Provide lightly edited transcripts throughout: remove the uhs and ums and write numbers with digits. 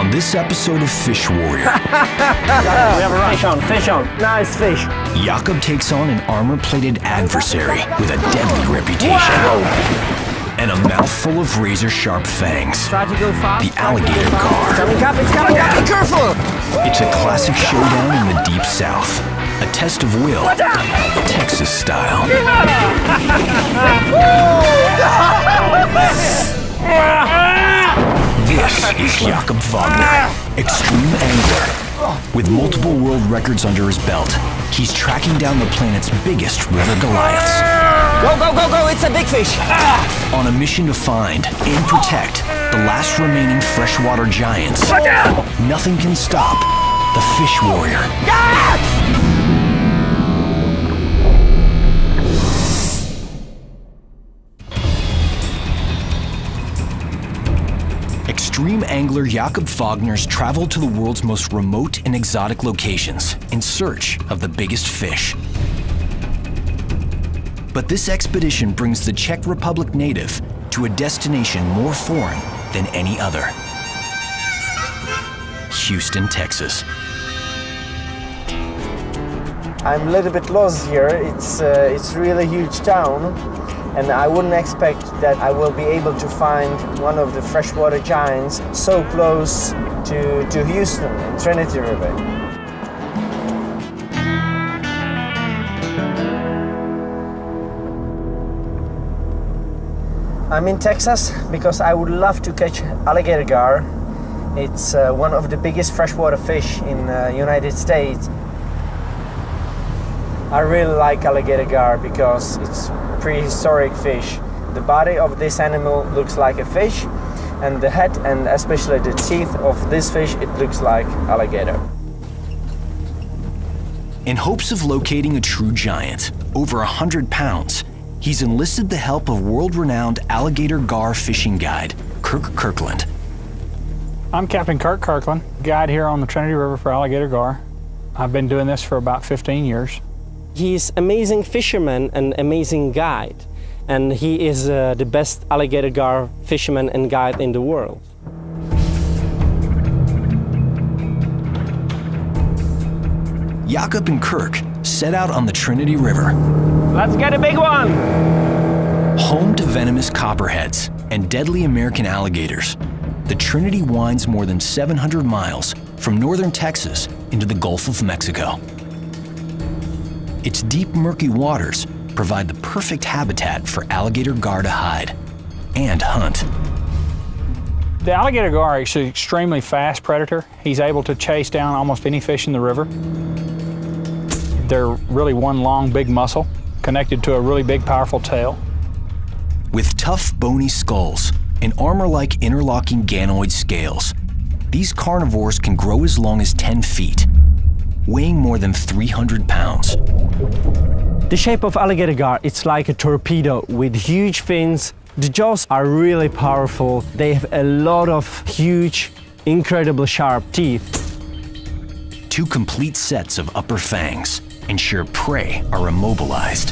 On this episode of Fish Warrior, we have a run. Fish on. Nice fish. Jakob takes on an armor-plated adversary with a deadly reputation and a mouthful of razor-sharp fangs. Try to go fast. The alligator gar. It's coming up. Be careful. It's a classic showdown in the Deep South. A test of will, Texas style. This is Jakob Wagner, extreme angler. With multiple world records under his belt, he's tracking down the planet's biggest river Goliaths. Go, go, go, go, it's a big fish. On a mission to find and protect the last remaining freshwater giants. Nothing can stop the Fish Warrior. Extreme angler Jakob Wagner's traveled to the world's most remote and exotic locations in search of the biggest fish. But this expedition brings the Czech Republic native to a destination more foreign than any other. Houston, Texas. I'm a little bit lost here. It's really a huge town, and I wouldn't expect that I will be able to find one of the freshwater giants so close to Houston and Trinity River. I'm in Texas because I would love to catch alligator gar. It's one of the biggest freshwater fish in the United States. I really like alligator gar because it's prehistoric fish. The body of this animal looks like a fish, and the head and especially the teeth of this fish, it looks like alligator. In hopes of locating a true giant, over 100 pounds, he's enlisted the help of world-renowned alligator gar fishing guide, Kirk Kirkland. I'm Captain Kirk Kirkland, guide here on the Trinity River for alligator gar. I've been doing this for about 15 years. He's amazing fisherman and amazing guide, and he is the best alligator gar fisherman and guide in the world. Jakob and Kirk set out on the Trinity River. Let's get a big one! Home to venomous copperheads and deadly American alligators, the Trinity winds more than 700 miles from northern Texas into the Gulf of Mexico. Its deep, murky waters provide the perfect habitat for alligator gar to hide and hunt. The alligator gar is an extremely fast predator. He's able to chase down almost any fish in the river. They're really one long, big muscle connected to a really big, powerful tail. With tough, bony skulls and armor-like interlocking ganoid scales, these carnivores can grow as long as 10 feet, weighing more than 300 pounds. The shape of alligator gar, it's like a torpedo with huge fins. The jaws are really powerful. They have a lot of huge, incredibly sharp teeth. 2 complete sets of upper fangs ensure prey are immobilized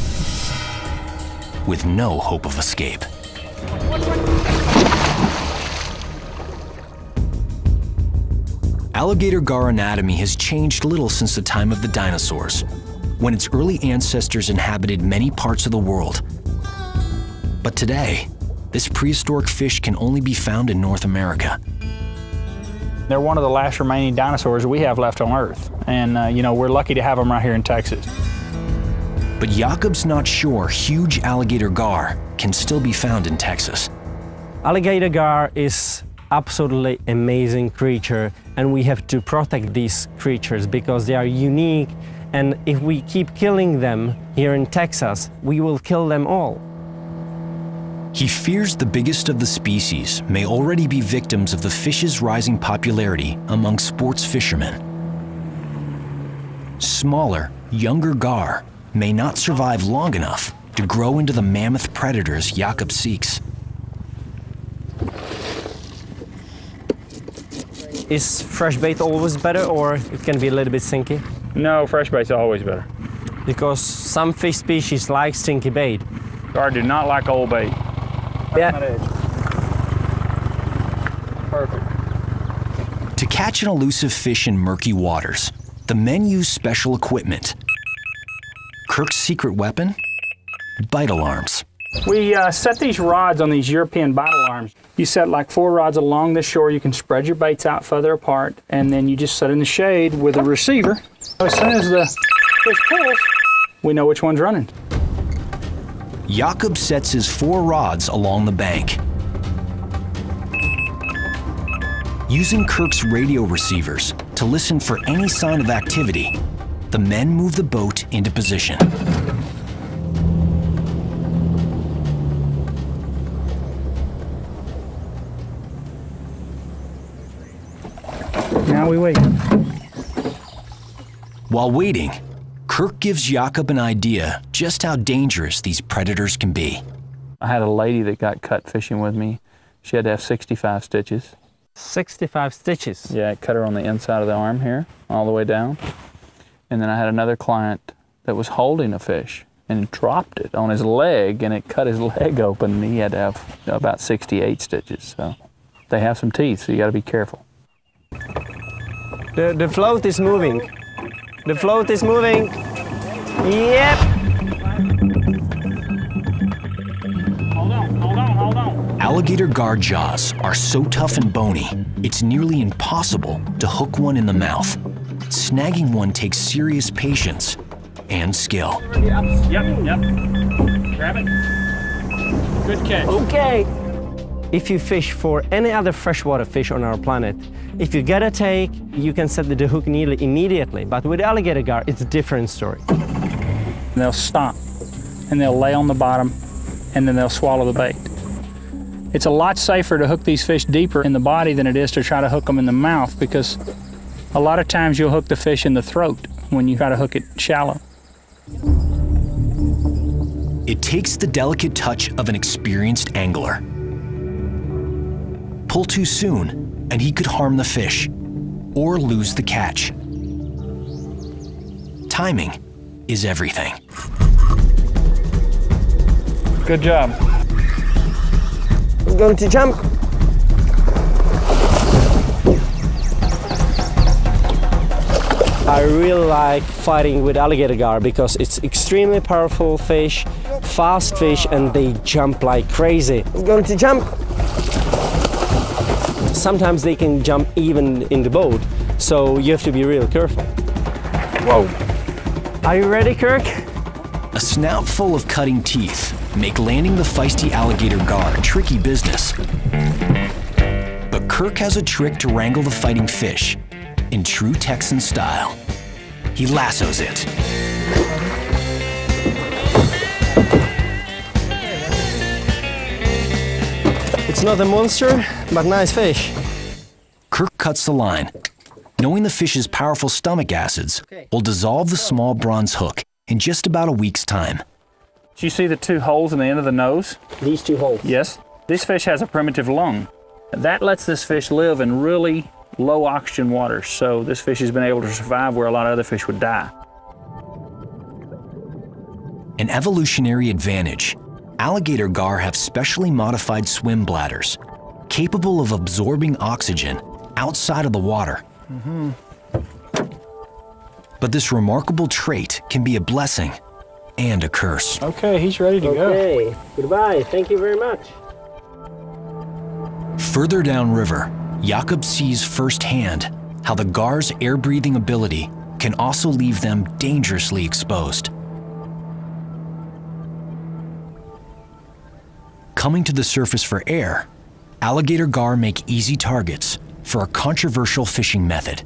with no hope of escape. Alligator gar anatomy has changed little since the time of the dinosaurs, when its early ancestors inhabited many parts of the world. But today, this prehistoric fish can only be found in North America. They're one of the last remaining dinosaurs we have left on Earth, and you know, we're lucky to have them right here in Texas. But Jakob's not sure huge alligator gar can still be found in Texas. Alligator gar is absolutely amazing creature, and we have to protect these creatures because they are unique, and if we keep killing them here in Texas, we will kill them all. He fears the biggest of the species may already be victims of the fish's rising popularity among sports fishermen. Smaller, younger gar may not survive long enough to grow into the mammoth predators Jakob seeks. Is fresh bait always better, or it can be a little bit stinky? No, fresh bait's always better. Because some fish species like stinky bait. Gar do not like old bait. Yeah. Perfect. To catch an elusive fish in murky waters, the men use special equipment. Kirk's secret weapon? Bite alarms. We set these rods on these European bite alarms. You set like 4 rods along the shore. You can spread your baits out further apart, and then you just set in the shade with a receiver. As soon as the fish pulls, we know which one's running. Jakob sets his 4 rods along the bank. Using Kirk's radio receivers to listen for any sign of activity, the men move the boat into position. Now we wait. While waiting, Kirk gives Jakob an idea just how dangerous these predators can be. I had a lady that got cut fishing with me. She had to have 65 stitches. 65 stitches. Yeah, it cut her on the inside of the arm here, all the way down. And then I had another client that was holding a fish and dropped it on his leg, and it cut his leg open, and he had to have about 68 stitches. So they have some teeth, so you got to be careful. The float is moving. The float is moving. Yep. Hold on. Alligator gar jaws are so tough and bony, it's nearly impossible to hook one in the mouth. Snagging one takes serious patience and skill. Yep. Grab it. Good catch. Okay. If you fish for any other freshwater fish on our planet, if you get a take, you can set the hook nearly immediately. But with alligator gar, it's a different story. They'll stop, and they'll lay on the bottom, and then they'll swallow the bait. It's a lot safer to hook these fish deeper in the body than it is to try to hook them in the mouth, because a lot of times you'll hook the fish in the throat when you try to hook it shallow. It takes the delicate touch of an experienced angler. Pull too soon, and he could harm the fish or lose the catch. Timing is everything. Good job. I'm going to jump. I really like fighting with alligator gar because it's extremely powerful fish, fast fish, and they jump like crazy. I'm going to jump. Sometimes they can jump even in the boat, so you have to be real careful. Whoa. Are you ready, Kirk? A snout full of cutting teeth make landing the feisty alligator gar tricky business. But Kirk has a trick to wrangle the fighting fish in true Texan style. He lassos it. It's not a monster, but nice fish. Kirk cuts the line, knowing the fish's powerful stomach acids will dissolve the small bronze hook in just about a week's time. Do you see the 2 holes in the end of the nose? These 2 holes. Yes. This fish has a primitive lung. That lets this fish live in really low oxygen waters, so this fish has been able to survive where a lot of other fish would die. An evolutionary advantage. Alligator gar have specially modified swim bladders, capable of absorbing oxygen outside of the water. But this remarkable trait can be a blessing and a curse. Okay, he's ready to go. Okay, goodbye. Thank you very much. Further downriver, Jakob sees firsthand how the gar's air-breathing ability can also leave them dangerously exposed. Coming to the surface for air, alligator gar make easy targets for a controversial fishing method: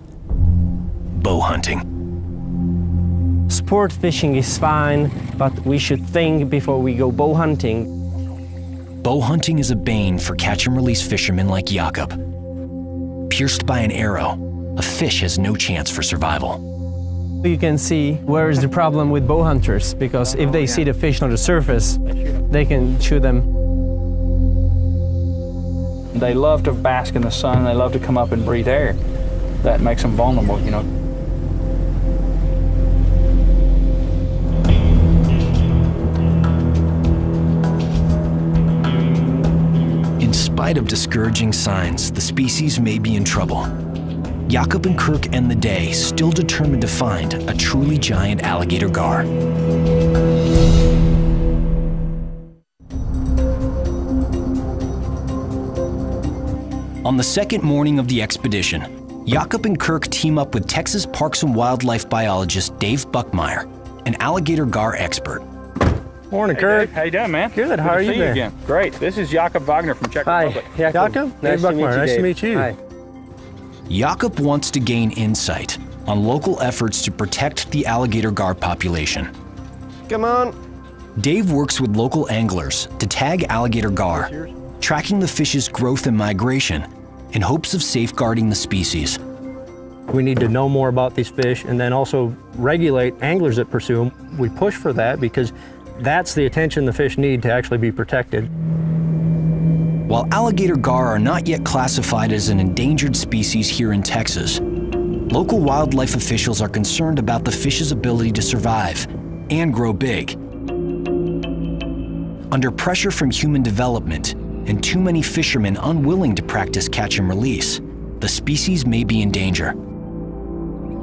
bow hunting. Sport fishing is fine, but we should think before we go bow hunting. Bow hunting is a bane for catch-and-release fishermen like Jakob. Pierced by an arrow, a fish has no chance for survival. You can see where is the problem with bow hunters, because if they see the fish on the surface, they can shoot them. They love to bask in the sun, they love to come up and breathe air. That makes them vulnerable, you know. In spite of discouraging signs, the species may be in trouble. Jakob and Kirk end the day still determined to find a truly giant alligator gar. On the second morning of the expedition, Jakob and Kirk team up with Texas Parks and Wildlife biologist Dave Buckmeyer, an alligator gar expert. Morning, Hey, Kirk. Dave, how you doing, man? Good, how to are you see been? again. Great. This is Jakob Wagner from Czech Hi, Republic. Jakob. Dave Buckmeyer. Nice to meet you. Hi. Jakob wants to gain insight on local efforts to protect the alligator gar population. Come on. Dave works with local anglers to tag alligator gar, tracking the fish's growth and migration in hopes of safeguarding the species. We need to know more about these fish and then also regulate anglers that pursue them. We push for that because that's the attention the fish need to actually be protected. While alligator gar are not yet classified as an endangered species here in Texas, local wildlife officials are concerned about the fish's ability to survive and grow big. Under pressure from human development and too many fishermen unwilling to practice catch and release, the species may be in danger.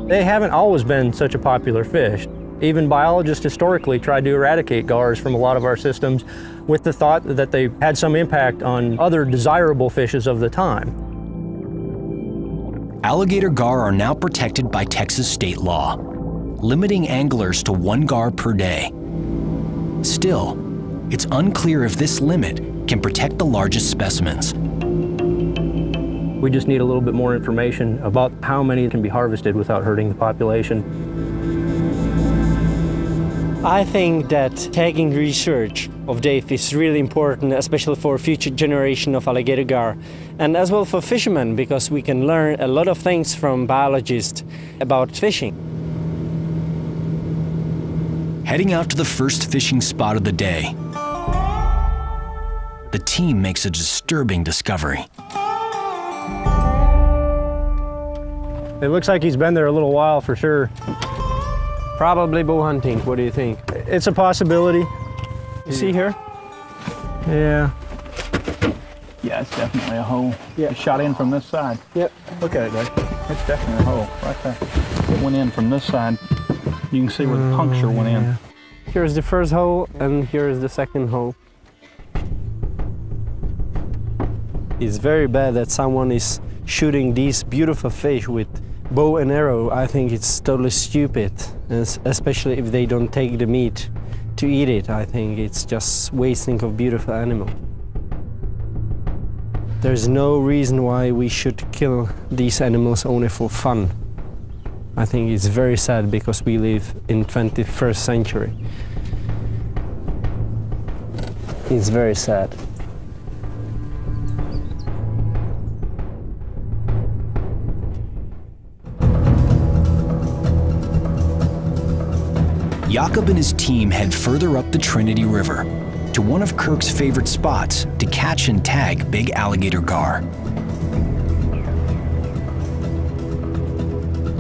They haven't always been such a popular fish. Even biologists historically tried to eradicate gars from a lot of our systems with the thought that they had some impact on other desirable fishes of the time. Alligator gar are now protected by Texas state law, limiting anglers to 1 gar per day. Still, it's unclear if this limit can protect the largest specimens. We just need a little bit more information about how many can be harvested without hurting the population. I think that tagging research of Dave is really important, especially for future generation of alligator gar, and as well for fishermen, because we can learn a lot of things from biologists about fishing. Heading out to the first fishing spot of the day, the team makes a disturbing discovery. It looks like he's been there a little while for sure. Probably bow hunting. What do you think? It's a possibility. You see here? Yeah. Yeah, it's definitely a hole. Yeah. It shot in from this side. Yep. Look at it, Dave. It's definitely a hole right there. It went in from this side. You can see where the puncture went in. Here's the first hole, and here's the second hole. It's very bad that someone is shooting these beautiful fish with bow and arrow. I think it's totally stupid, especially if they don't take the meat to eat it. I think it's just wasting of beautiful animal. There's no reason why we should kill these animals only for fun. I think it's very sad because we live in 21st century. It's very sad. Jakob and his team head further up the Trinity River to one of Kirk's favorite spots to catch and tag big alligator gar.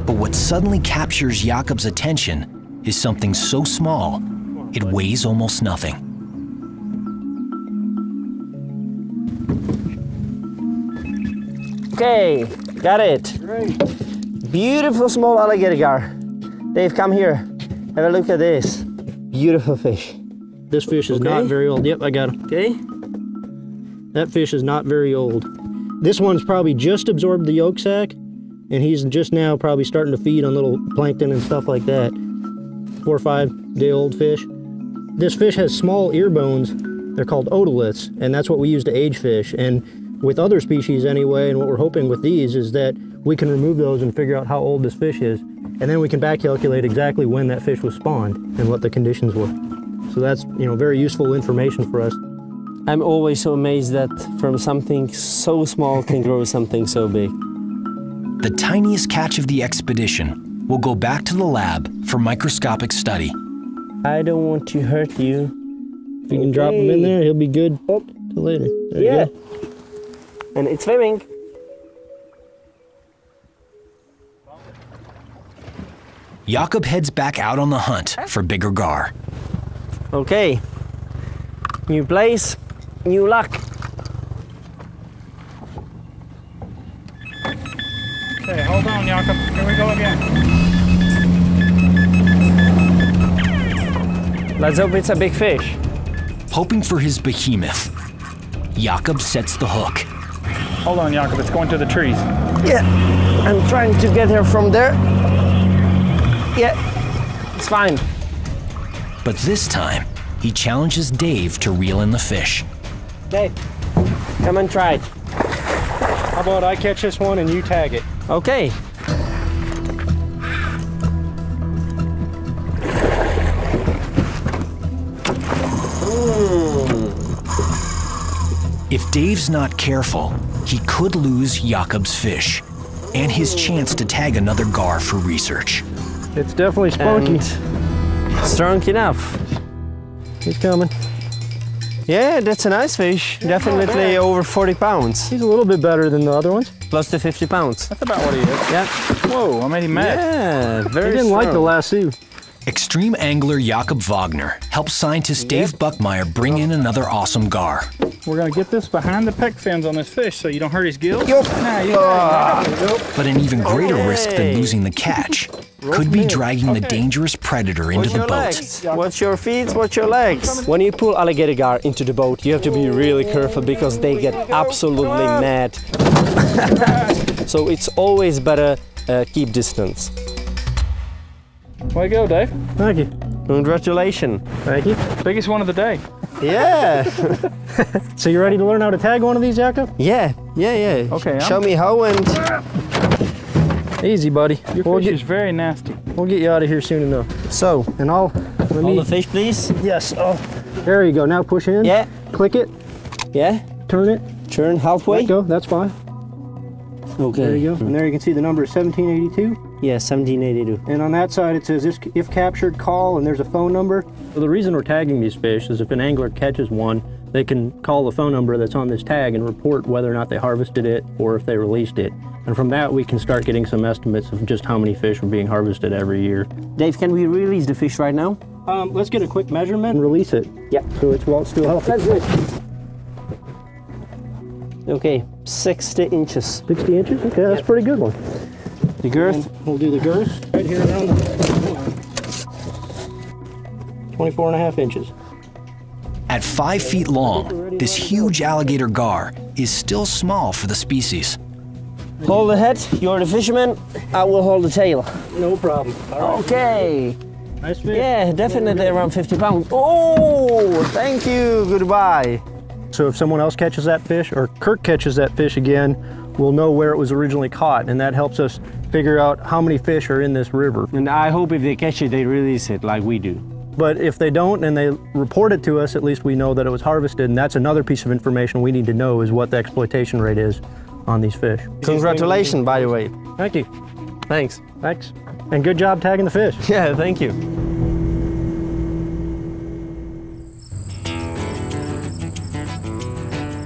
But what suddenly captures Jakob's attention is something so small, it weighs almost nothing. Okay, got it. Great. Beautiful small alligator gar. Dave, come here. Have a look at this. Beautiful fish. This fish is not very old. Yep, I got him. Okay. That fish is not very old. This one's probably just absorbed the yolk sac, and he's just now probably starting to feed on little plankton and stuff like that. 4 or 5 day old fish. This fish has small ear bones. They're called otoliths, and that's what we use to age fish. And with other species anyway, and what we're hoping with these is that we can remove those and figure out how old this fish is. And then we can back calculate exactly when that fish was spawned and what the conditions were. So that's, very useful information for us. I'm always so amazed that from something so small can grow something so big. The tiniest catch of the expedition will go back to the lab for microscopic study. I don't want to hurt you. If you can drop him in there, he'll be good till later. There you go. And it's swimming. Jakob heads back out on the hunt for bigger gar. Okay. New place, new luck. Okay, hold on, Jakob. Here we go again. Let's hope it's a big fish. Hoping for his behemoth, Jakob sets the hook. Hold on, Jakob. It's going to the trees. Yeah, I'm trying to get her from there. Yeah, it's fine. But this time, he challenges Dave to reel in the fish. Dave, come and try it. How about I catch this one and you tag it? Okay. If Dave's not careful, he could lose Jakob's fish and his chance to tag another gar for research. It's definitely spunky. And strong enough. He's coming. Yeah, that's a nice fish. Definitely over 40 pounds. He's a little bit better than the other ones. Close to 50 pounds. That's about what he is. Yeah. Whoa, I made him mad. Yeah, very He didn't strong. like the lasso. Extreme angler Jakob Wagner helps scientist Dave Buckmeyer bring in another awesome gar. We're going to get this behind the pec fins on this fish so you don't hurt his gills. Yup. Nah, you But an even greater risk than losing the catch could be dragging the dangerous predator into Watch the your boat. legs. Watch your feet, watch your legs. When you pull alligator gar into the boat, you have to be really careful because they get absolutely mad. So it's always better keep distance. Way to go, Dave. Thank you. Congratulations. Thank you. Biggest one of the day. Yeah. So you ready to learn how to tag one of these, Jakob? Yeah. Okay, Show me how and Easy, buddy. Your We'll fish get, is very nasty. we'll get you out of here soon enough. so. And let Hold me. the fish, please. Yes. Oh, there you go. Now push in. Yeah. Click it. Yeah. Turn it. Turn halfway. Let go. That's fine. Okay. There you go. And there you can see the number is 1782. Yeah, 1782. And on that side it says if captured, call, and there's a phone number. So the reason we're tagging these fish is if an angler catches one, they can call the phone number that's on this tag and report whether or not they harvested it or if they released it. And from that we can start getting some estimates of just how many fish are being harvested every year. Dave, can we release the fish right now? Let's get a quick measurement and release it. Yeah. So it's while it's still healthy. That's good. Okay, 60 inches. 60 inches? Okay, that's a pretty good one. The girth? And we'll do the girth right here around the 24 and a half inches. At 5 feet long, this huge alligator gar is still small for the species. Hold the head, you're the fisherman. I will hold the tail. No problem. All right. Okay. Nice fish. Yeah, definitely around 50 pounds. Oh, thank you. Goodbye. So if someone else catches that fish, or Kirk catches that fish again, we'll know where it was originally caught, and that helps us figure out how many fish are in this river. And I hope if they catch it, they release it like we do. But if they don't and they report it to us, at least we know that it was harvested, and that's another piece of information we need to know is what the exploitation rate is on these fish. Congratulations, by the way. Thank you. Thanks. Thanks. And good job tagging the fish. Yeah, thank you.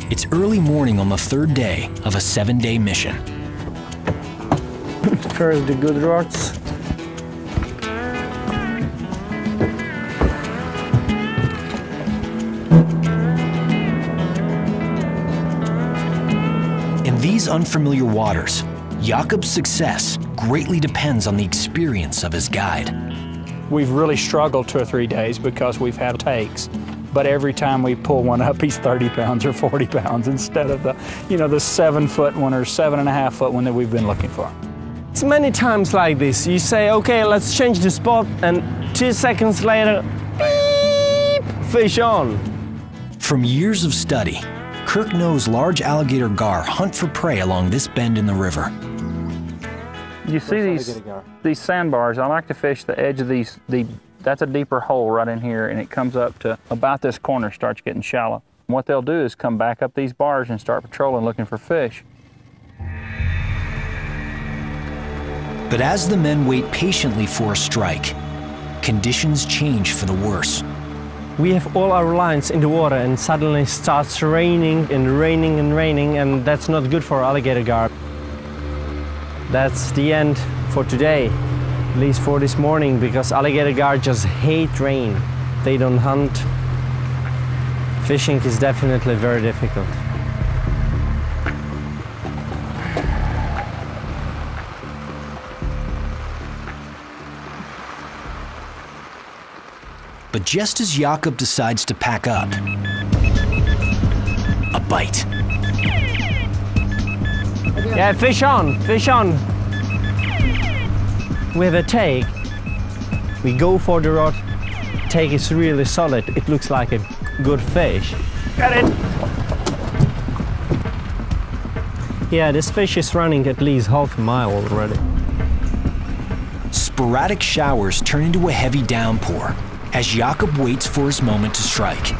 It's early morning on the third day of a 7-day mission. First the good rods. In these unfamiliar waters, Jakob's success greatly depends on the experience of his guide. We've really struggled 2 or 3 days because we've had takes. But every time we pull one up, he's 30 pounds or 40 pounds instead of the 7-foot one or 7.5 foot one that we've been looking for. It's many times like this. You say, okay, let's change the spot, and 2 seconds later, beep, fish on. From years of study, Kirk knows large alligator gar hunt for prey along this bend in the river. You see these sandbars. I like to fish the edge of these. That's a deeper hole right in here, and it comes up to about this corner, starts getting shallow. And what they'll do is come back up these bars and start patrolling, looking for fish. But as the men wait patiently for a strike, conditions change for the worse. We have all our lines in the water and suddenly it starts raining and raining and raining, and that's not good for alligator gar. That's the end for today, at least for this morning, because alligator gar just hate rain. They don't hunt. Fishing is definitely very difficult. But just as Jakob decides to pack up, a bite. Yeah, fish on, fish on. With a take, we go for the rod. Take is really solid. It looks like a good fish. Got it. Yeah, this fish is running at least half a mile already. Sporadic showers turn into a heavy downpour as Jakob waits for his moment to strike.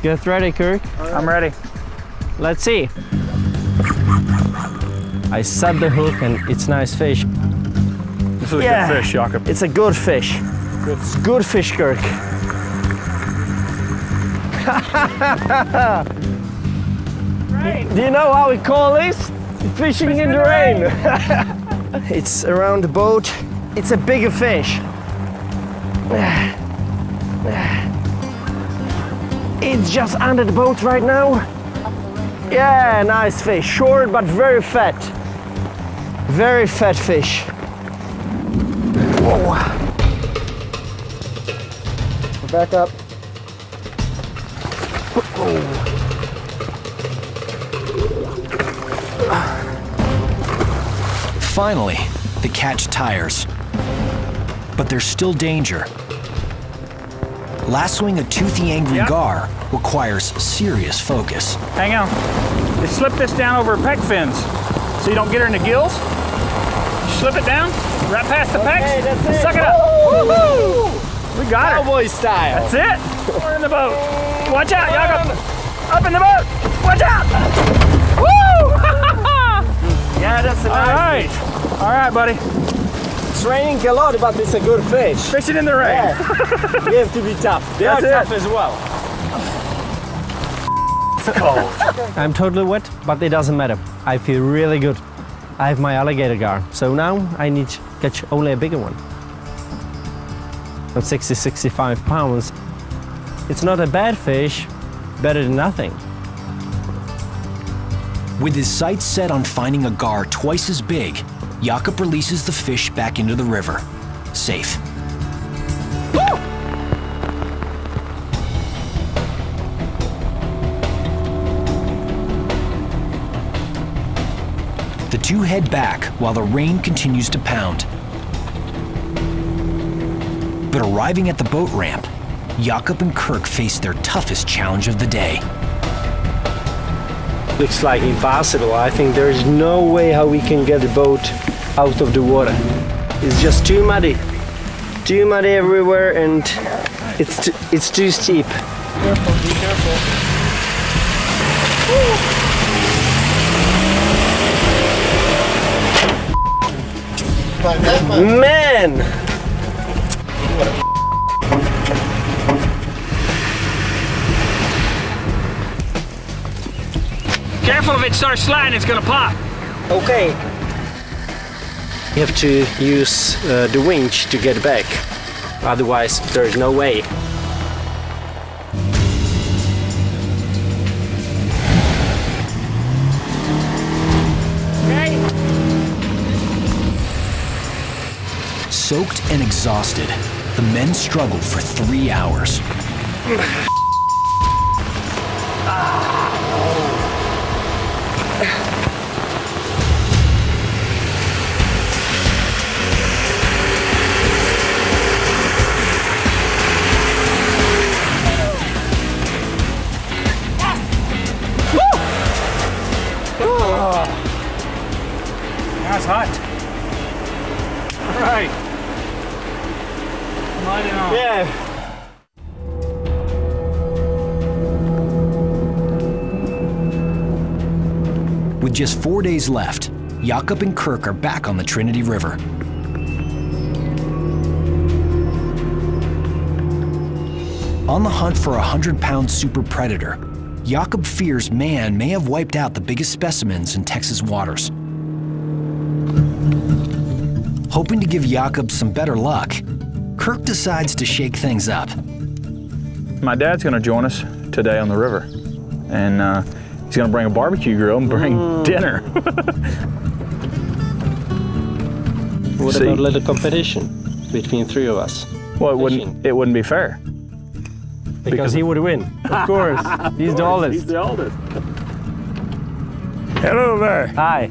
Get ready, Kirk. I'm ready. Let's see. I set the hook and it's nice fish. This is a good fish, Jakob. It's a good fish. It's good fish, Kirk. Do you know how we call this? Fishing in the rain. It's around the boat. It's a bigger fish. It's just under the boat right now. Yeah, nice fish. Short but very fat. Very fat fish. Whoa. Back up. Finally, the catch tires. But there's still danger. Lassoing a toothy, angry gar requires serious focus. Hang on. Just slip this down over her pec fins so you don't get her in the gills. Slip it down, right past the pecs. that's it. Suck it up. Woo-hoo! We got her. Cowboy style. That's it. We're in the boat. Watch out, Jakob. Up in the boat. Watch out. Woo! Yeah, that's a nice fish. All right, buddy. It's raining a lot, but it's a good fish. Fishing in the rain. Yeah. You have to be tough. They That's are it. tough as well. It's cold. I'm totally wet, but it doesn't matter. I feel really good. I have my alligator gar, so now I need to catch only a bigger one. At 60-65 pounds, it's not a bad fish, better than nothing. With his sights set on finding a gar twice as big, Jakob releases the fish back into the river. Safe. The two head back while the rain continues to pound. But arriving at the boat ramp, Jakob and Kirk face their toughest challenge of the day. Looks like impossible. I think there is no way how we can get the boat out of the water. It's just too muddy everywhere, and it's too steep. Careful, be careful. Man! Careful, if it starts sliding, it's gonna pop. Okay. You have to use the winch to get back. Otherwise, there is no way. Soaked and exhausted, the men struggled for 3 hours. That's hot. All right. Lighting on. Yeah. With just 4 days left, Jakob and Kirk are back on the Trinity River. On the hunt for a 100-pound super predator, Jakob fears man may have wiped out the biggest specimens in Texas waters. Hoping to give Jakob some better luck, Kirk decides to shake things up. My dad's gonna join us today on the river, and he's gonna bring a barbecue grill and bring dinner. What about a little competition between three of us? Well, fishing. it wouldn't be fair. Because he would win, of course. He's the oldest. He's the oldest. Hello there, Hi,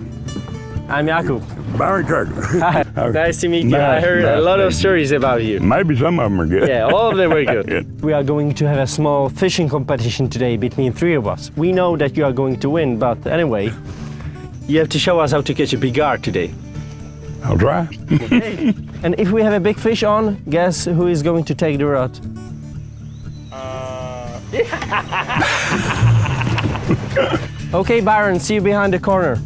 I'm Jakub. Byron Kirk. Hi, nice to meet you. I Nice, heard a nice lot to of meet you. stories about you. Maybe some of them are good. Yeah, all of them were good. We are going to have a small fishing competition today between 3 of us. We know that you are going to win, but anyway, you have to show us how to catch a big gar today. I'll try. And if we have a big fish on, guess who is going to take the rod? Okay, Byron, see you behind the corner.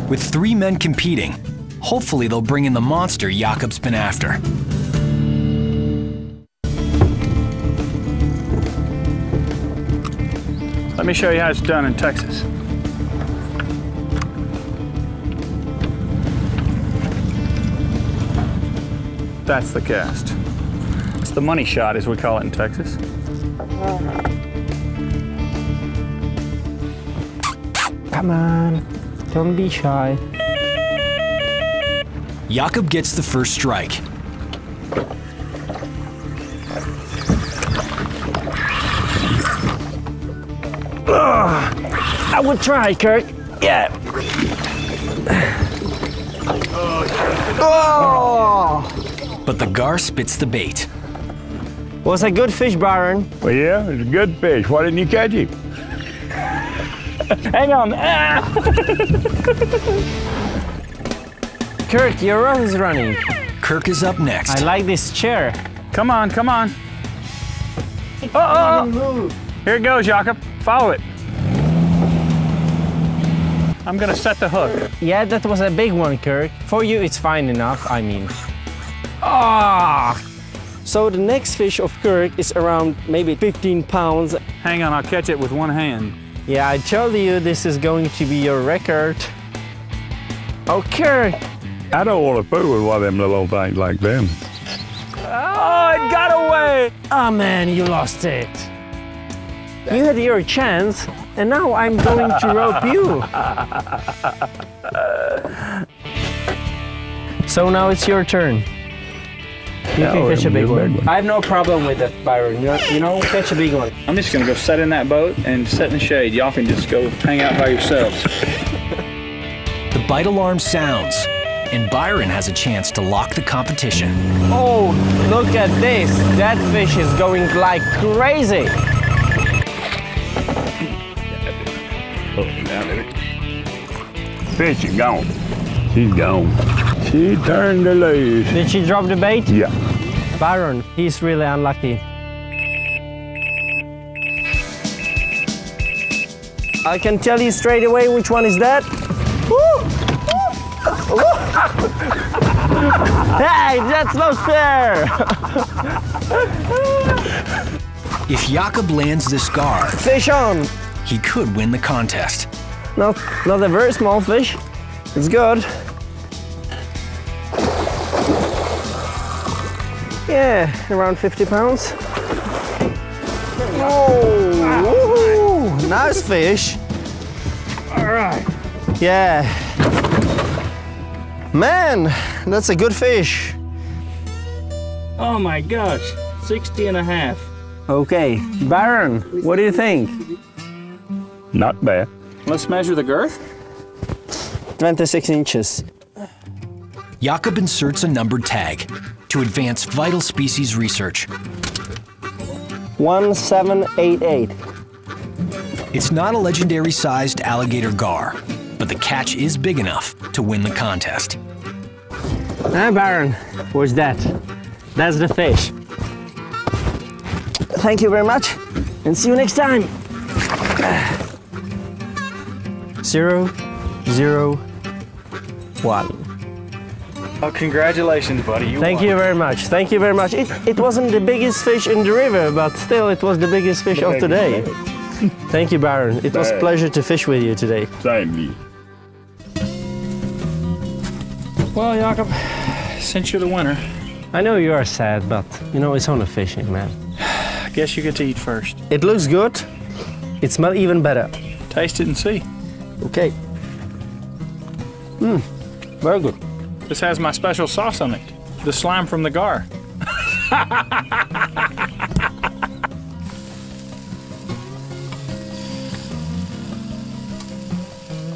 With 3 men competing, hopefully they'll bring in the monster Jakob's been after. Let me show you how it's done in Texas. That's the cast. It's the money shot, as we call it in Texas. Come on, don't be shy. Jakob gets the first strike. I would try, Kirk. Yeah. Oh! But the gar spits the bait. Was a good fish, Byron. Well, yeah, it's a good fish. Why didn't you catch him? Hang on. Ah! Kirk, your rod is running. Kirk is up next. I like this chair. Come on, come on. Oh. Here it goes, Jakob. Follow it. I'm gonna set the hook. Yeah, that was a big one, Kirk. For you, it's fine enough, I mean. Ah! So the next fish of Kirk is around maybe 15 pounds. Hang on, I'll catch it with one hand. Yeah, I told you this is going to be your record. Oh, Kirk! I don't want to fool with one of them little old things like them. Oh, it got away! Oh man, you lost it. You had your chance, and now I'm going to rope you. So now it's your turn. You can catch a big one. I have no problem with that, Byron. You know, catch a big one. I'm just gonna go sit in that boat and sit in the shade. Y'all can just go hang out by yourselves. The bite alarm sounds, and Byron has a chance to lock the competition. Oh, look at this. That fish is going like crazy. Fish is gone. She's gone. She turned her loose. Did she drop the bait? Yeah. Byron, he's really unlucky. I can tell you straight away which one is that. Hey, that's not fair! If Jakob lands this gar, Fish on! he could win the contest. Not a very small fish. It's good. Yeah, around 50 pounds. Oh, woohoo! Nice fish. All right. Yeah. Man, that's a good fish. Oh my gosh, 60 and a half. Okay, Byron, what do you think? Not bad. Let's measure the girth. 26 inches. Jakob inserts a numbered tag to advance vital species research. 1788. It's not a legendary-sized alligator gar, but the catch is big enough to win the contest. Ah, Byron, what's that? That's the fish. Thank you very much, and see you next time. 0, 0, 1. Oh, congratulations, buddy. You Thank won. you very much. Thank you very much. It wasn't the biggest fish in the river, but still it was the biggest fish of today. Thank you, Byron. It was a pleasure to fish with you today. Same to you. Well, Jakob, since you're the winner, I know you are sad, but you know, it's only fishing, man. I guess you get to eat first. It looks good. It smells even better. Taste it and see. Okay. Very good. This has my special sauce on it. The slime from the gar.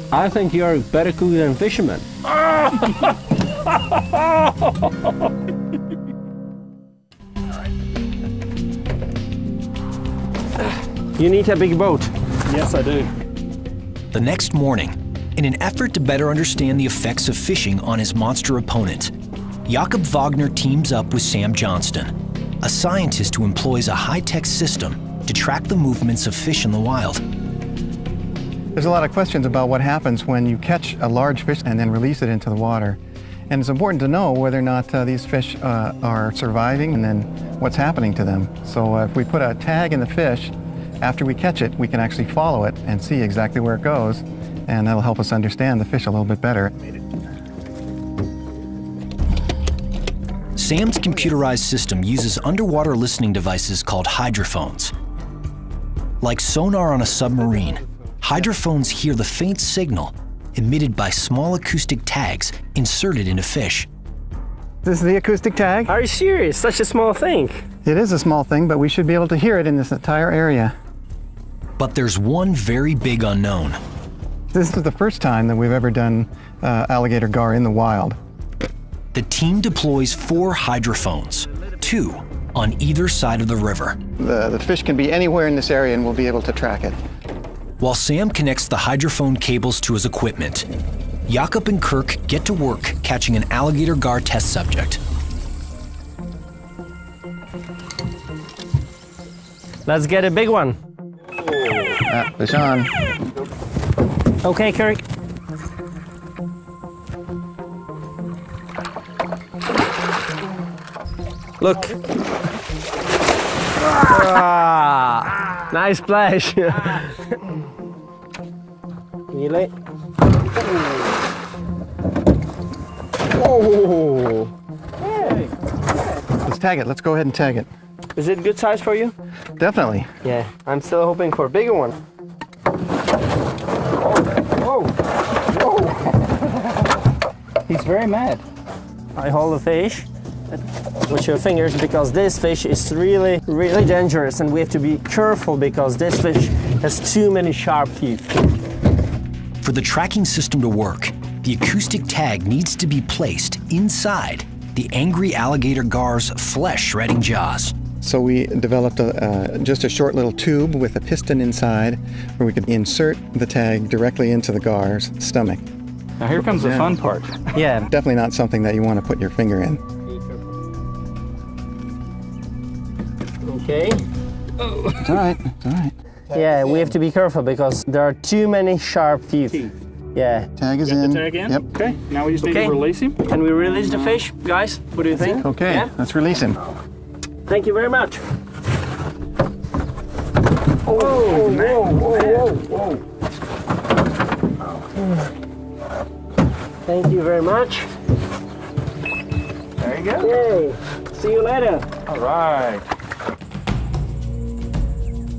I think you're a better cook than fisherman. You need a big boat. Yes, I do. The next morning, in an effort to better understand the effects of fishing on his monster opponent, Jakob Wagner teams up with Sam Johnston, a scientist who employs a high-tech system to track the movements of fish in the wild. There's a lot of questions about what happens when you catch a large fish and then release it into the water. And it's important to know whether or not these fish are surviving and then what's happening to them. So if we put a tag in the fish, after we catch it, we can actually follow it and see exactly where it goes, and that'll help us understand the fish a little bit better. Sam's computerized system uses underwater listening devices called hydrophones. Like sonar on a submarine, hydrophones hear the faint signal emitted by small acoustic tags inserted into fish. This is the acoustic tag. Are you serious? Such a small thing. It is a small thing, but we should be able to hear it in this entire area. But there's one very big unknown. This is the first time that we've ever done alligator gar in the wild. The team deploys 4 hydrophones, 2 on either side of the river. The fish can be anywhere in this area and we'll be able to track it. While Sam connects the hydrophone cables to his equipment, Jakob and Kirk get to work catching an alligator gar test subject. Let's get a big one. Fish on. Okay, Kirk. Look. Ah, nice splash. Really? Oh. Let's tag it. Let's go ahead and tag it. Is it good size for you? Definitely. Yeah, I'm still hoping for a bigger one. Whoa. Whoa. He's very mad. I hold the fish with your fingers because this fish is really, really dangerous and we have to be careful because this fish has too many sharp teeth. For the tracking system to work, the acoustic tag needs to be placed inside the angry alligator gar's flesh-shredding jaws. So we developed just a short little tube with a piston inside where we could insert the tag directly into the gar's stomach. Now here comes the fun part. Yeah. Definitely not something that you want to put your finger in. Okay. It's all right, it's all right. Yeah, we have to be careful because there are too many sharp teeth. Yeah. Tag is in. Tag in? Yep. Okay, now we just need to release him. Can we release the fish, guys? What do you think? Okay, Yeah? let's release him. Thank you very much. Oh, whoa. Thank you very much. There you go. Yay. See you later. All right.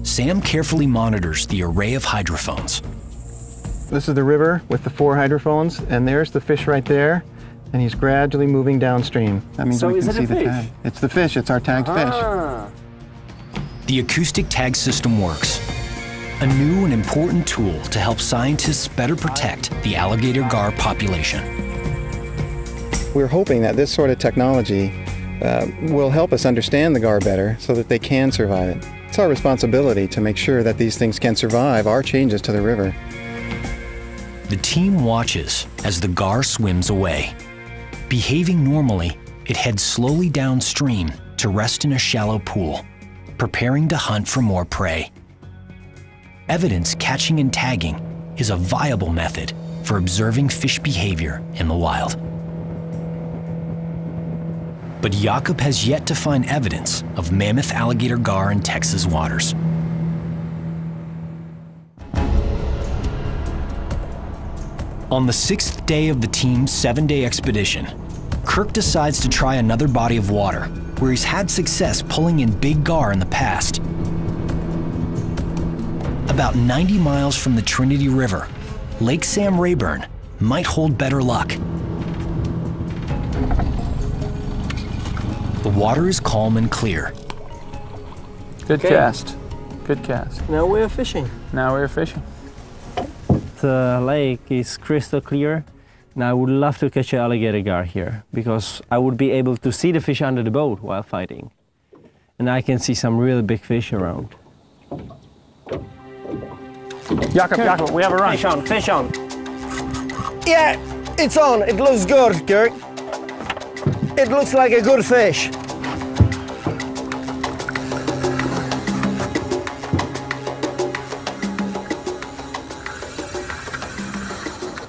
Sam carefully monitors the array of hydrophones. This is the river with the 4 hydrophones, and there's the fish right there, and he's gradually moving downstream. That means So we is can it a see the fish? tag. It's the fish, it's our tagged fish. The acoustic tag system works, a new and important tool to help scientists better protect the alligator gar population. We're hoping that this sort of technology will help us understand the gar better so that they can survive it. It's our responsibility to make sure that these things can survive our changes to the river. The team watches as the gar swims away. Behaving normally, it heads slowly downstream to rest in a shallow pool, preparing to hunt for more prey. Evidence catching and tagging is a viable method for observing fish behavior in the wild. But Jakob has yet to find evidence of mammoth alligator gar in Texas waters. On the 6th day of the team's 7-day expedition, Kirk decides to try another body of water where he's had success pulling in big gar in the past. About 90 miles from the Trinity River, Lake Sam Rayburn might hold better luck. The water is calm and clear. Good cast. Good cast. Now we're fishing. Now we're fishing. The lake is crystal clear, and I would love to catch an alligator gar here because I would be able to see the fish under the boat while fighting. And I can see some really big fish around. Jakob, we have a run. Fish on, fish on. Yeah, it's on. It looks good, Kirk. It looks like a good fish.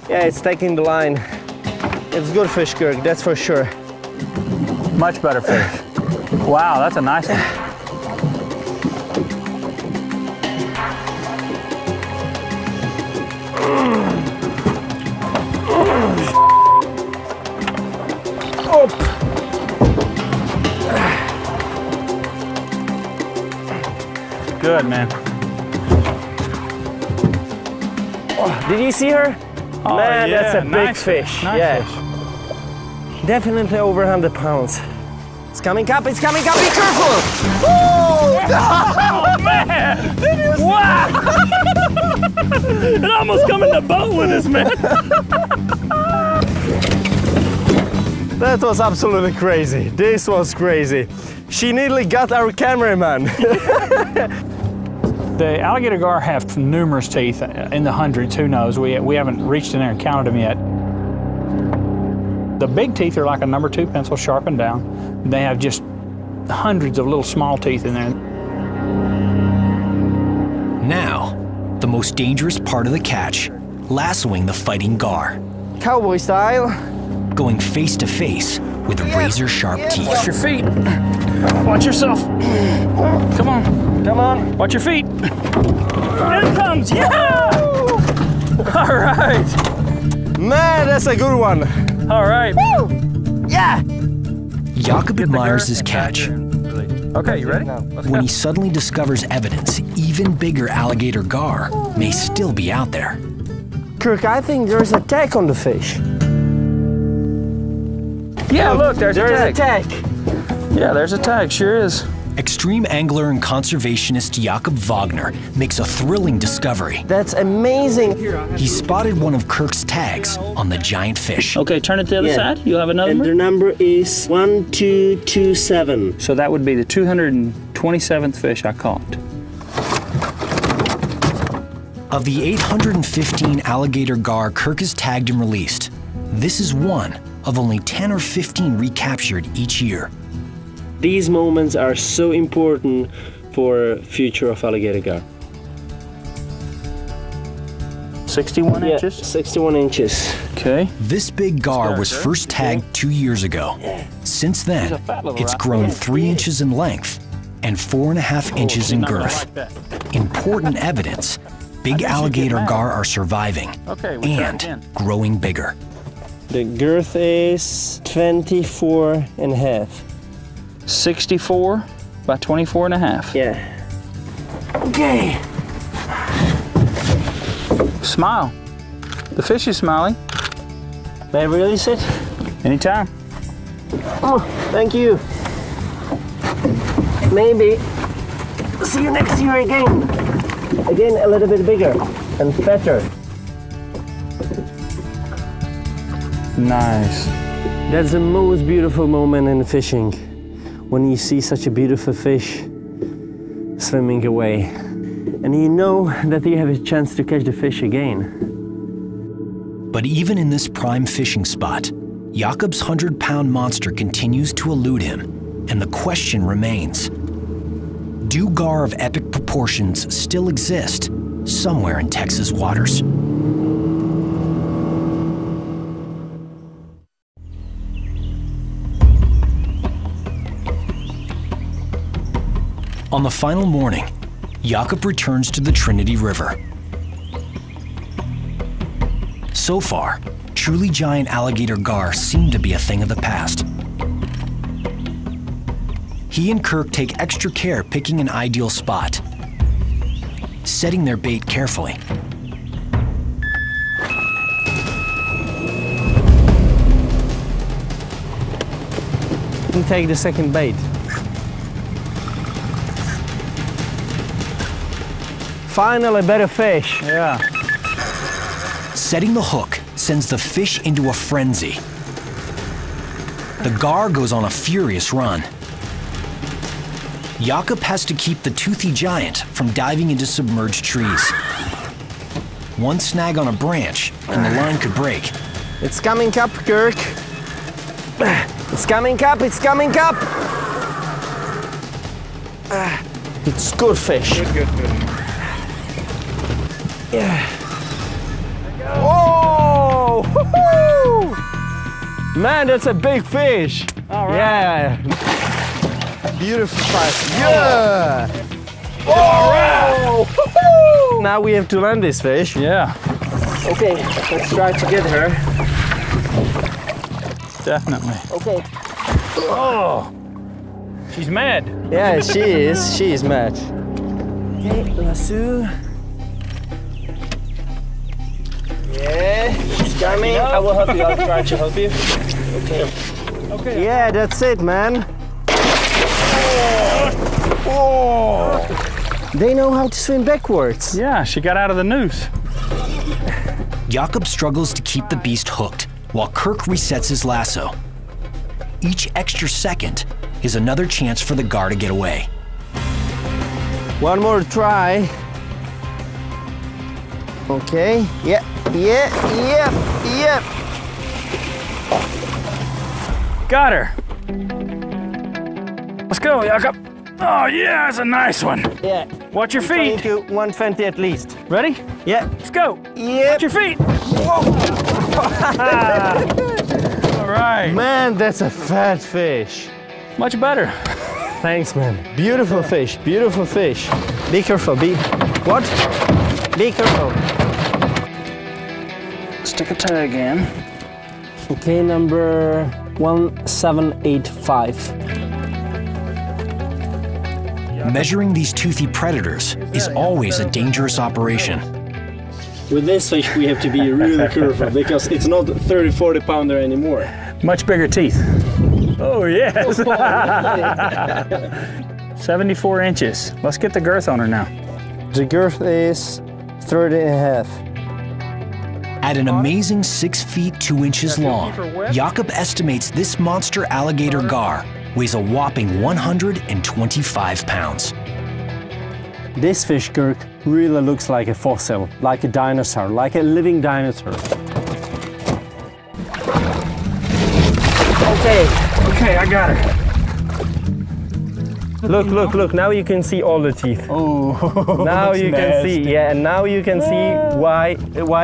Yeah, it's taking the line. It's good fish, Kirk, that's for sure. Much better fish. Wow, that's a nice one. Good, man. Did you see her? Oh, Man, yeah, that's a big nice fish. Nice Yeah. fish. Definitely over 100 pounds. It's coming up, it's coming up, be careful! Oh, man! Wow! It almost come in the boat with us, man. That was absolutely crazy. This was crazy. She nearly got our cameraman. The alligator gar have numerous teeth, in the hundreds, who knows? We haven't reached in there and counted them yet. The big teeth are like a number 2 pencil sharpened down. They have just hundreds of little small teeth in there. Now, the most dangerous part of the catch, lassoing the fighting gar, Cowboy style. going face to face with razor-sharp teeth. Watch your feet. Watch yourself. Come on. Come on. Watch your feet. Here it comes. Yeah! All right. Man, that's a good one. All right. Yeah. Jakob admires his catch. Okay, you ready? When he suddenly discovers evidence, even bigger alligator gar may still be out there. Kirk, I think there's a tag on the fish. Yeah, look, there's a There's tag. a tag. Yeah, there's a tag, sure is. Extreme angler and conservationist Jakob Wagner makes a thrilling discovery. That's amazing. He spotted one of Kirk's tags on the giant fish. Okay, turn it to the other side. You have another And one? the number is 1227. So that would be the 227th fish I caught. Of the 815 alligator gar Kirk has tagged and released, this is one of only 10 or 15 recaptured each year. These moments are so important for future of alligator gar. 61 inches? 61 inches. Okay. This big gar was first tagged 2 years ago. Since then, it's grown 3 inches in length and 4.5 inches in girth. Important evidence, big alligator gar are surviving Okay, we try and again. growing bigger. The girth is 24 and a half. 64 by 24 and a half. Yeah. Okay. Smile. The fish is smiling. May I release it? Anytime. Oh, thank you. Maybe. See you next year again. Again, a little bit bigger and fatter. Nice. That's the most beautiful moment in fishing, when you see such a beautiful fish swimming away. And you know that you have a chance to catch the fish again. But even in this prime fishing spot, Jakob's 100-pound monster continues to elude him, and the question remains: do gar of epic proportions still exist somewhere in Texas waters? On the final morning, Jakob returns to the Trinity River. So far, truly giant alligator gar seem to be a thing of the past. He and Kirk take extra care picking an ideal spot, setting their bait carefully. take the second bait. Finally, better fish. Yeah. Setting the hook sends the fish into a frenzy. The gar goes on a furious run. Jakob has to keep the toothy giant from diving into submerged trees. One snag on a branch and the line could break. It's coming up, Kirk. It's coming up, it's coming up. It's good fish. Good fish. Yeah. Oh! Woo-hoo! Man, that's a big fish. All right. Yeah. Beautiful fish. Yeah. All right. Woo-hoo! Now we have to land this fish. Yeah. Okay, let's try to get her. Definitely. Okay. Oh, she's mad. Yeah, she is. She is mad. Okay, lasso. Yeah, she's coming. I will help you. I'll try to help you. Okay. Okay. Yeah, that's it, man. Oh. They know how to swim backwards. Yeah, she got out of the noose. Jakob struggles to keep the beast hooked while Kirk resets his lasso. Each extra second is another chance for the gar to get away. One more try. Okay. Yeah. Yeah. Yeah. Yeah. Got her. Let's go, Jakob. Oh yeah, that's a nice one. Yeah. Watch your feet. 120 at least. Ready? Yeah. Let's go. Yeah. Watch your feet. All right. Man, that's a fat fish. Much better. Thanks, man. Beautiful fish. Beautiful fish. Be careful. What? Be careful. Stick a tag in. Okay, number 1785. Measuring these toothy predators is always a dangerous operation. With this fish, we have to be really careful because it's not 30, 40 pounder anymore. Much bigger teeth. Oh yes. 74 inches. Let's get the girth on her now. The girth is 30 and a half. At an amazing 6 feet 2 inches long, Jakob estimates this monster alligator gar weighs a whopping 125 pounds. This fish, Kirk, really looks like a fossil, like a dinosaur, like a living dinosaur. Okay, I got her. Look, now you can see all the teeth. Oh, now you can see, yeah, and now you can see why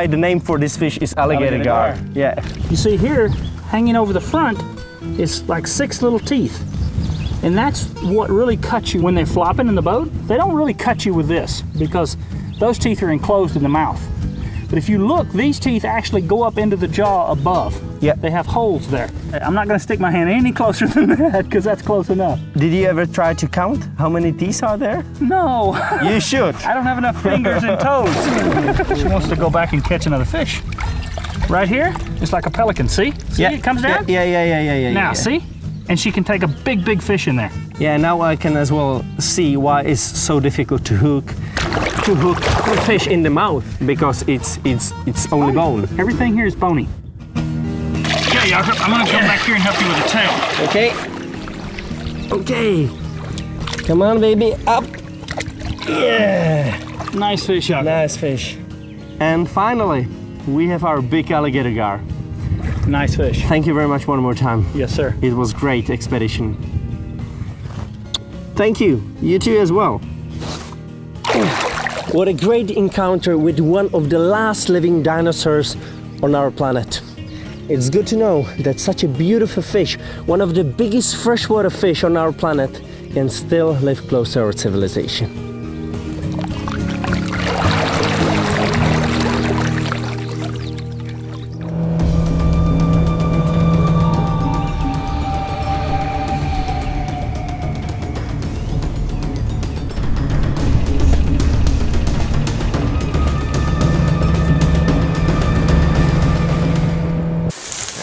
the name for this fish is alligator gar. Yeah. You see here, hanging over the front, is like 6 little teeth. And that's what really cuts you when they're flopping in the boat. They don't really cut you with this because those teeth are enclosed in the mouth. But if you look, these teeth actually go up into the jaw above. Yeah. They have holes there. I'm not gonna stick my hand any closer than that because that's close enough. Did you ever try to count how many teeth are there? No. You should. I don't have enough fingers and toes. She wants to go back and catch another fish. Right here, it's like a pelican, see? See, Yeah. it comes down? Yeah. Now, see? And she can take a big fish in there. Yeah, now I can as well see why it's so difficult to hook the fish in the mouth because it's only bone. Everything here is bony. Okay, Jakob, I'm gonna come back here and help you with the tail. Okay. Come on, baby, up. Yeah. Nice fish, Jakob. Nice fish. And finally, we have our big alligator gar. Nice fish. Thank you very much one more time. Yes, sir. It was great expedition. Thank you. You too as well. What a great encounter with one of the last living dinosaurs on our planet. It's good to know that such a beautiful fish, one of the biggest freshwater fish on our planet, can still live close to our civilization.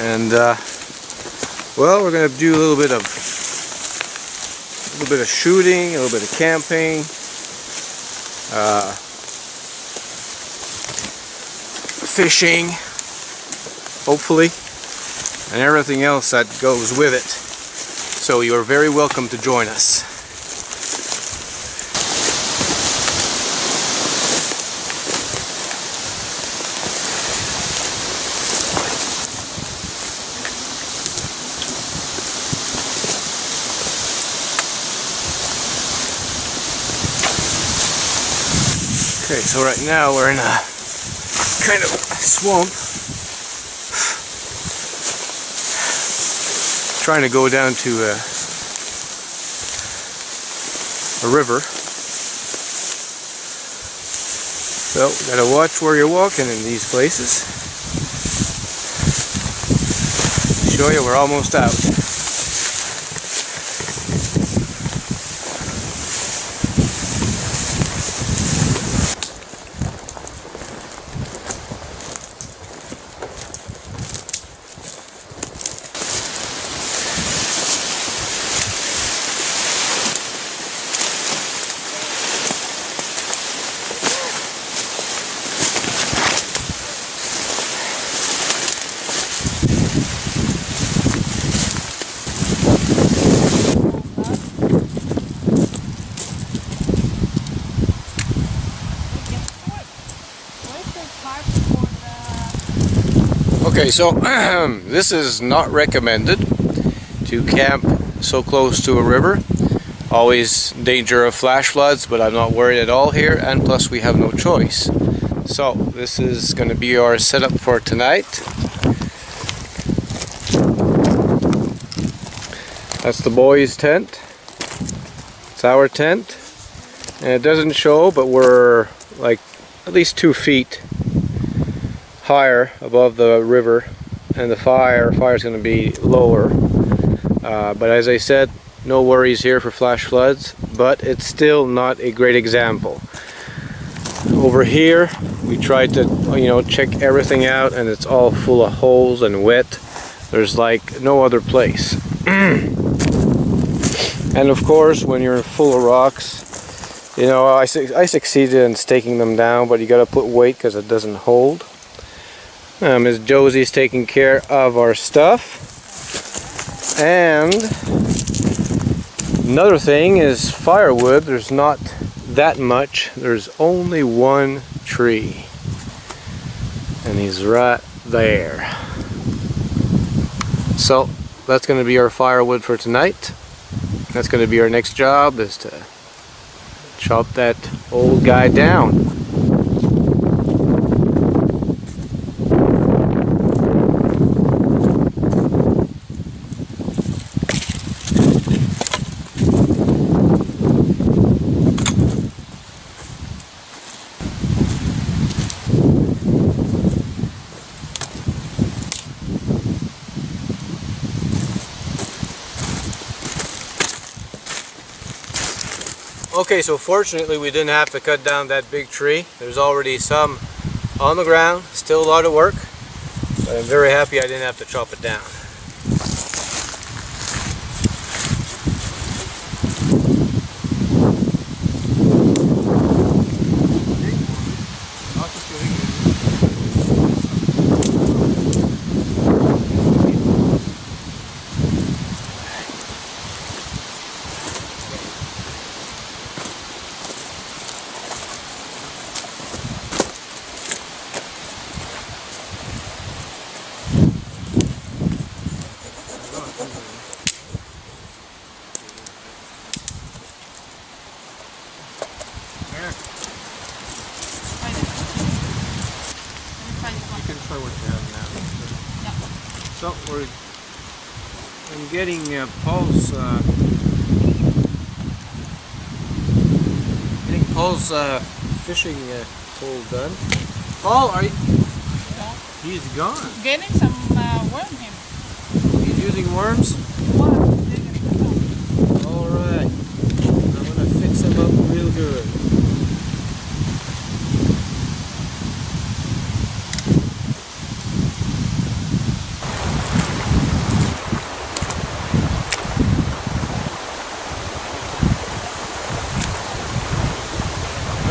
And well, we're going to do a little bit of little bit of shooting, a little bit of camping, fishing, hopefully, and everything else that goes with it. So you are very welcome to join us. Okay, so right now we're in a kind of swamp, trying to go down to a river. So gotta watch where you're walking in these places. Show you, we're almost out. Okay, so this is not recommended to camp so close to a river. Always danger of flash floods, but I'm not worried at all here, and plus we have no choice. So this is going to be our setup for tonight. That's the boys' tent. It's our tent, and it doesn't show, but we're like at least 2 feet higher above the river, and the fire is going to be lower. But as I said, no worries here for flash floods, but it's still not a great example. Over here we tried to, you know, check everything out, and it's all full of holes and wet. There's like no other place. And of course, when you're full of rocks, you know, I succeeded in staking them down, but you got to put weight because it doesn't hold. Ms. Josie's taking care of our stuff. And another thing is firewood. There's not that much. There's only one tree, and he's right there. So that's going to be our firewood for tonight. That's going to be our next job, is to chop that old guy down. Okay, so fortunately we didn't have to cut down that big tree. There's already some on the ground, still a lot of work, but I'm very happy I didn't have to chop it down. So I'm getting Paul's fishing pole done. Paul, are you? Yeah. He's gone. Getting some worm here. He's using worms? All right. I'm gonna fix him up real good.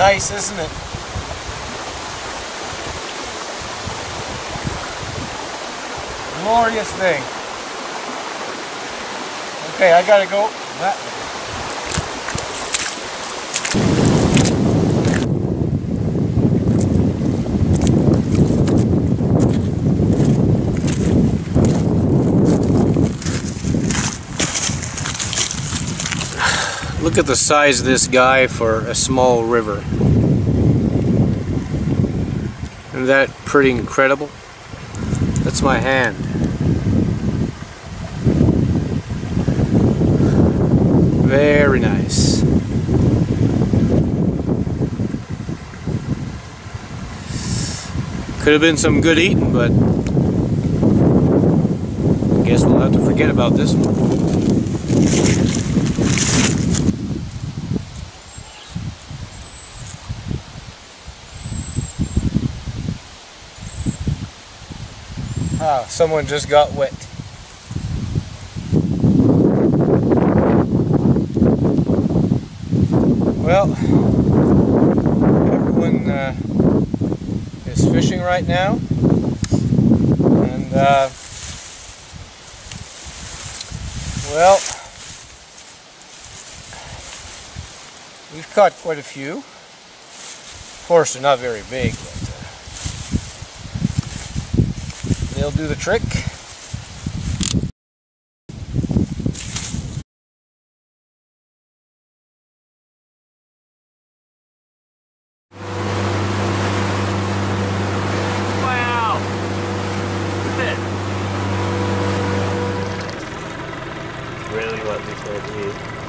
Nice, isn't it? Glorious thing. Okay, I gotta go that way. Look at the size of this guy for a small river. Isn't that pretty incredible? That's my hand. Very nice. Could have been some good eating, but I guess we'll have to forget about this one. Ah, someone just got wet. Well, everyone is fishing right now, and well, we've caught quite a few. Of course, they're not very big, but they'll do the trick. Wow! Look at this. Really what we said to eat.